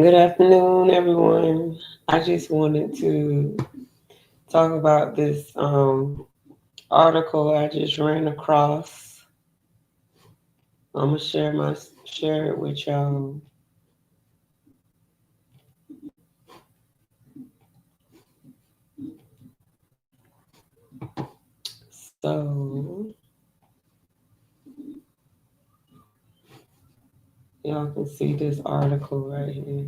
Good afternoon, everyone. I just wanted to talk about this article I just ran across. I'm gonna share it with y'all. So y'all can see this article right here.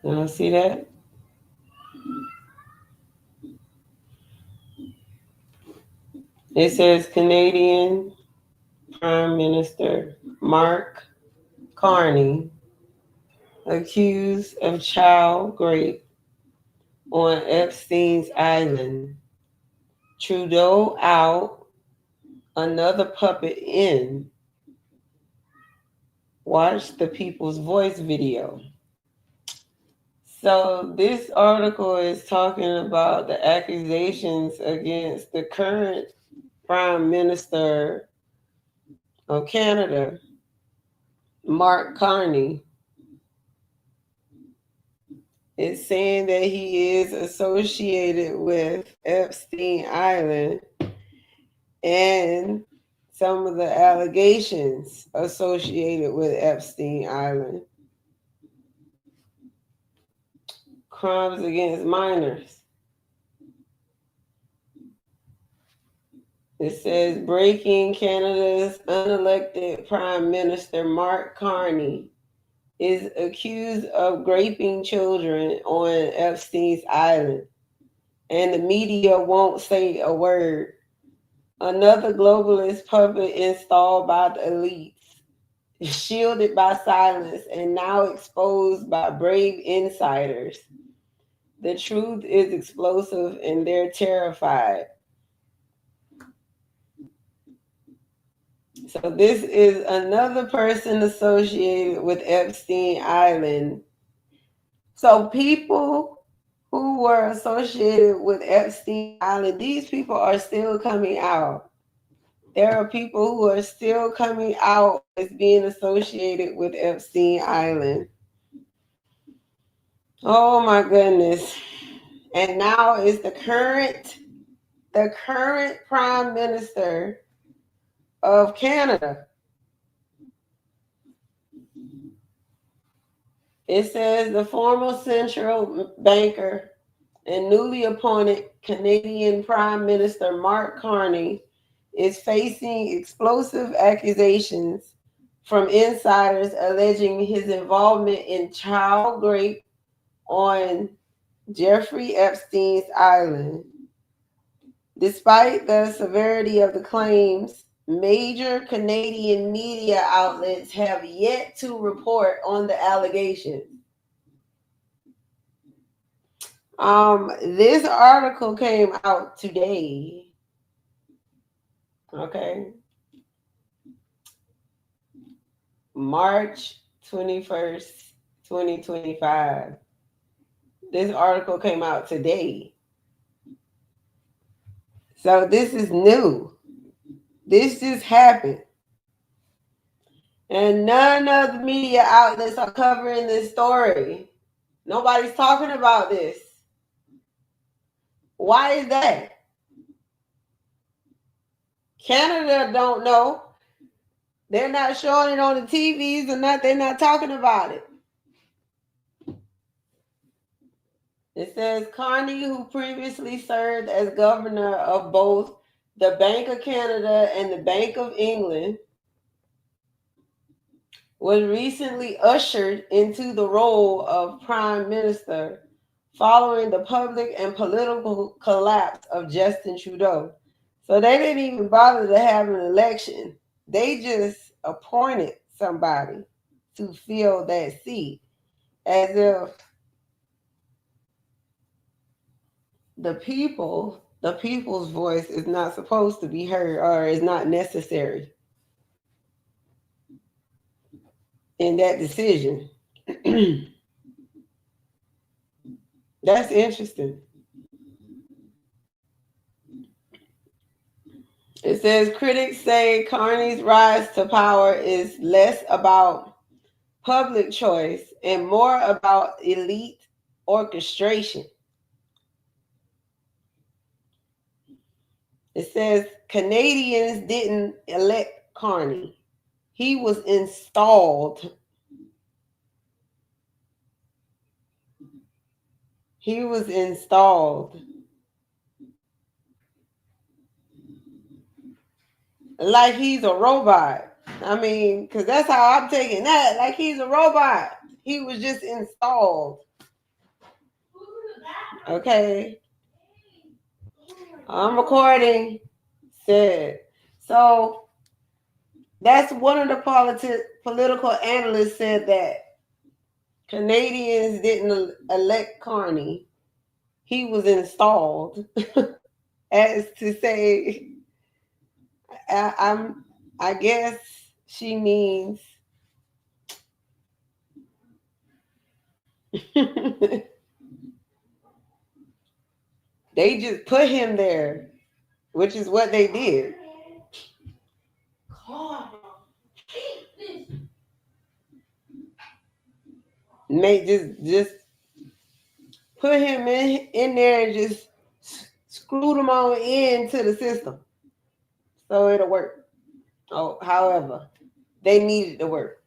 Y'all see that? It says Canadian Prime Minister Mark Carney accused of child rape on Epstein's island. Trudeau out, another puppet in. Watch the People's Voice video. So this article is talking about the accusations against the current Prime Minister of Canada, Mark Carney. It's saying that he is associated with Epstein Island and some of the allegations associated with Epstein Island. Crimes against minors. It says breaking Canada's unelected Prime Minister Mark Carney is accused of raping children on Epstein's Island, and the media won't say a word. Another globalist puppet installed by the elites, shielded by silence, and now exposed by brave insiders. The truth is explosive, and they're terrified. So this is another person associated with Epstein Island. So people who were associated with Epstein Island, these people are still coming out. There are people who are still coming out as being associated with Epstein Island. Oh my goodness. And now is the current Prime Minister of Canada. It says the former central banker and newly appointed Canadian Prime Minister Mark Carney is facing explosive accusations from insiders alleging his involvement in child rape on Jeffrey Epstein's island. Despite the severity of the claims, major Canadian media outlets have yet to report on the allegations. This article came out today. Okay. March 21st, 2025. This article came out today. So this is new. This just happened. And none of the media outlets are covering this story. Nobody's talking about this. Why is that? Canada don't know. They're not showing it on the TVs or not. They're not talking about it. It says Carney, who previously served as governor of both the Bank of Canada and the Bank of England, was recently ushered into the role of prime minister following the public and political collapse of Justin Trudeau. So they didn't even bother to have an election. They just appointed somebody to fill that seat as if the people's voice is not supposed to be heard or is not necessary in that decision. That's interesting. It says critics say Carney's rise to power is less about public choice and more about elite orchestration. It says Canadians didn't elect Carney. He was installed. He was installed. Like he's a robot. I mean, because that's how I'm taking that. Like he's a robot. He was just installed. Okay. I'm recording. Said. So that's one of the political analysts said that Canadians didn't elect Carney. He was installed. As to say, I guess she means they just put him there, which is what they did. Just put him in there and just screwed him on into the system, so it'll work. Oh, however, they needed to work.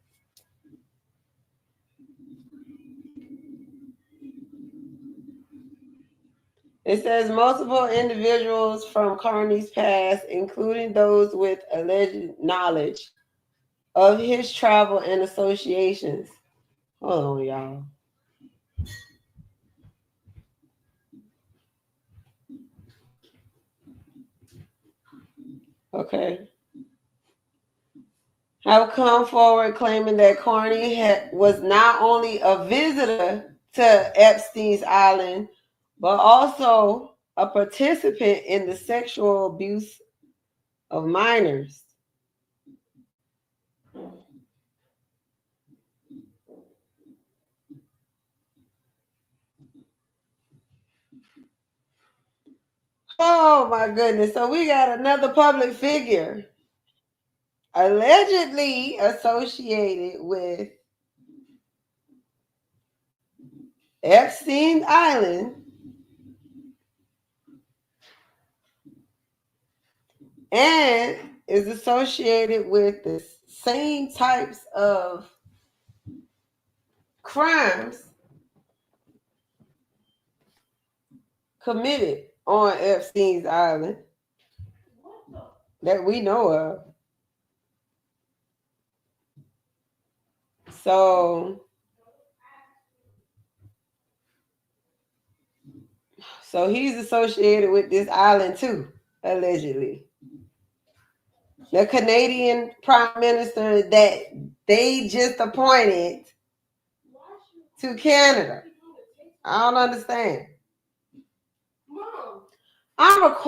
It says multiple individuals from Carney's past, including those with alleged knowledge of his travel and associations. Hold on, y'all. Okay. Have come forward claiming that Carney was not only a visitor to Epstein's island, but also a participant in the sexual abuse of minors. Oh my goodness. So we got another public figure allegedly associated with Epstein Island and is associated with the same types of crimes committed on Epstein's Island that we know of. So he's associated with this island too, allegedly. The Canadian Prime Minister that they just appointed to Canada. I don't understand. I'm recording.